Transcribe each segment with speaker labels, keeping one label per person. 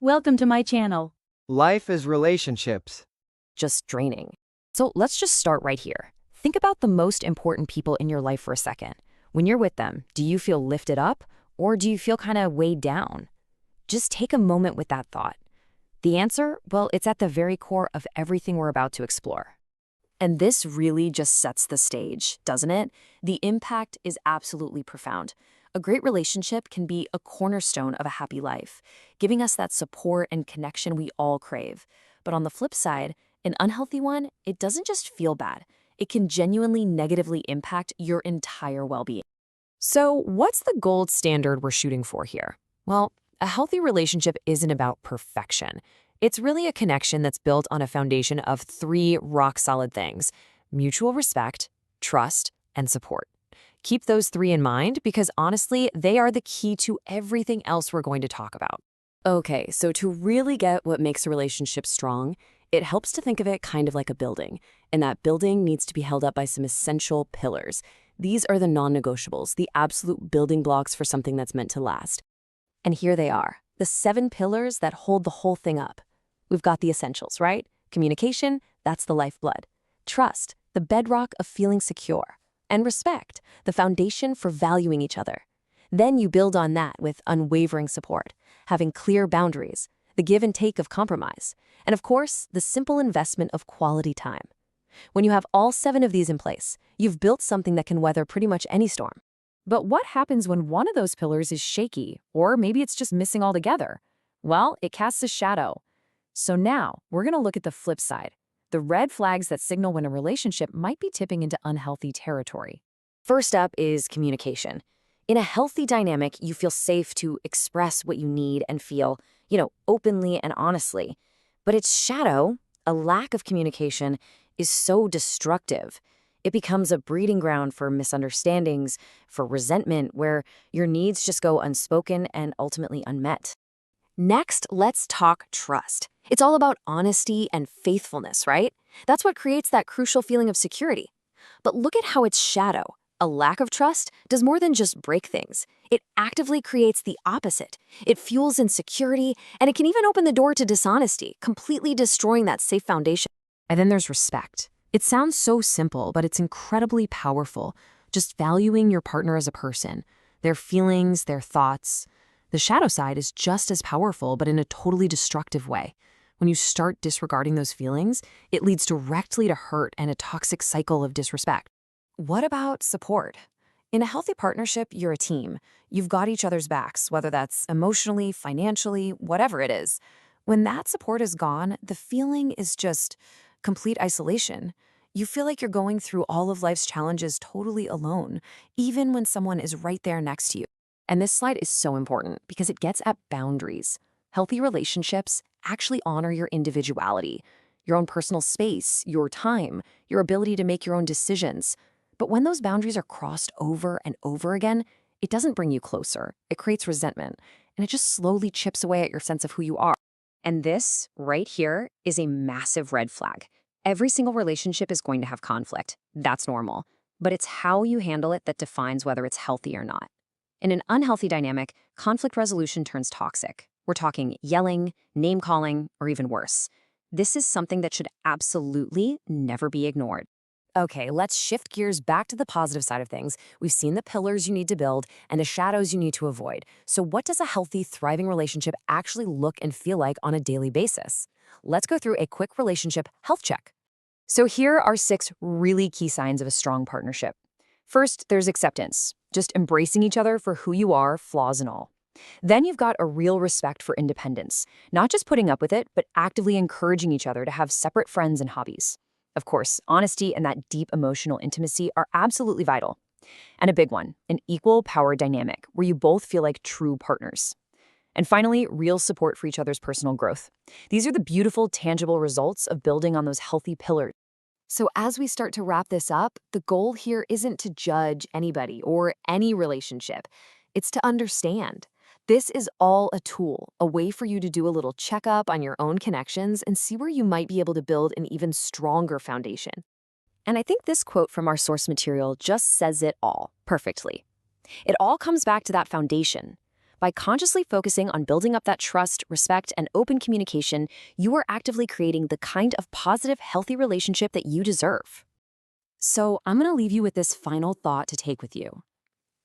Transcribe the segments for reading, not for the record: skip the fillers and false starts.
Speaker 1: Welcome to my channel.
Speaker 2: Life is relationships.
Speaker 3: Just draining. So let's just start right here. Think about the most important people in your life for a second. When you're with them, do you feel lifted up or do you feel kind of weighed down? Just take a moment with that thought. The answer, well, it's at the very core of everything we're about to explore. And this really just sets the stage, doesn't it? The impact is absolutely profound. A great relationship can be a cornerstone of a happy life, giving us that support and connection we all crave. But on the flip side, an unhealthy one, it doesn't just feel bad. It can genuinely negatively impact your entire well-being. So what's the gold standard we're shooting for here? Well, a healthy relationship isn't about perfection. It's really a connection that's built on a foundation of 3 rock-solid things: mutual respect, trust, and support. Keep those 3 in mind because honestly, they are the key to everything else we're going to talk about. Okay, so to really get what makes a relationship strong, it helps to think of it kind of like a building, and that building needs to be held up by some essential pillars. These are the non-negotiables, the absolute building blocks for something that's meant to last. And here they are, the 7 pillars that hold the whole thing up. We've got the essentials, right? Communication, that's the lifeblood. Trust, the bedrock of feeling secure. And respect, the foundation for valuing each other. Then you build on that with unwavering support, having clear boundaries, the give and take of compromise, and of course, the simple investment of quality time. When you have all 7 of these in place, you've built something that can weather pretty much any storm. But what happens when one of those pillars is shaky, or maybe it's just missing altogether? Well, it casts a shadow. So now, we're going to look at the flip side. The red flags that signal when a relationship might be tipping into unhealthy territory. First up is communication. In a healthy dynamic, you feel safe to express what you need and feel, openly and honestly. But its shadow, a lack of communication, is so destructive. It becomes a breeding ground for misunderstandings, for resentment, where your needs just go unspoken and ultimately unmet. Next, let's talk trust. It's all about honesty and faithfulness, right? That's what creates that crucial feeling of security. But look at how its shadow, a lack of trust, does more than just break things. It actively creates the opposite. It fuels insecurity, and it can even open the door to dishonesty, completely destroying that safe foundation. And then there's respect. It sounds so simple, but it's incredibly powerful. Just valuing your partner as a person, their feelings, their thoughts. The shadow side is just as powerful, but in a totally destructive way. When you start disregarding those feelings, it leads directly to hurt and a toxic cycle of disrespect. What about support? In a healthy partnership, you're a team. You've got each other's backs, whether that's emotionally, financially, whatever it is. When that support is gone, the feeling is just complete isolation. You feel like you're going through all of life's challenges totally alone, even when someone is right there next to you. And this slide is so important because it gets at boundaries. Healthy relationships actually honor your individuality, your own personal space, your time, your ability to make your own decisions. But when those boundaries are crossed over and over again, it doesn't bring you closer. It creates resentment, and it just slowly chips away at your sense of who you are. And this, right here, is a massive red flag. Every single relationship is going to have conflict. That's normal. But it's how you handle it that defines whether it's healthy or not. In an unhealthy dynamic, conflict resolution turns toxic. We're talking yelling, name-calling, or even worse. This is something that should absolutely never be ignored. Okay, let's shift gears back to the positive side of things. We've seen the pillars you need to build and the shadows you need to avoid. So what does a healthy, thriving relationship actually look and feel like on a daily basis? Let's go through a quick relationship health check. So here are 6 really key signs of a strong partnership. First, there's acceptance, just embracing each other for who you are, flaws and all. Then you've got a real respect for independence, not just putting up with it, but actively encouraging each other to have separate friends and hobbies. Of course, honesty and that deep emotional intimacy are absolutely vital. And a big one, an equal power dynamic, where you both feel like true partners. And finally, real support for each other's personal growth. These are the beautiful, tangible results of building on those healthy pillars. So as we start to wrap this up, the goal here isn't to judge anybody or any relationship. It's to understand. This is all a tool, a way for you to do a little checkup on your own connections and see where you might be able to build an even stronger foundation. And I think this quote from our source material just says it all perfectly. It all comes back to that foundation.
Speaker 1: By consciously focusing on building up that trust, respect, and open communication, you are actively creating the kind of positive, healthy relationship that you deserve. So I'm going to leave you with this final thought to take with you.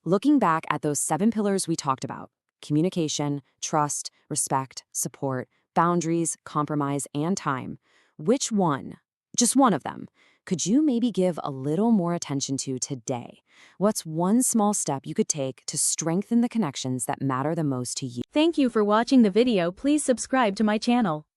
Speaker 1: Looking back at those 7 pillars we talked about, communication, trust, respect, support, boundaries, compromise, and time, which one, just one of them, could you maybe give a little more attention to today? What's one small step you could take to strengthen the connections that matter the most to you?
Speaker 4: Thank you for watching the video. Please subscribe to my channel.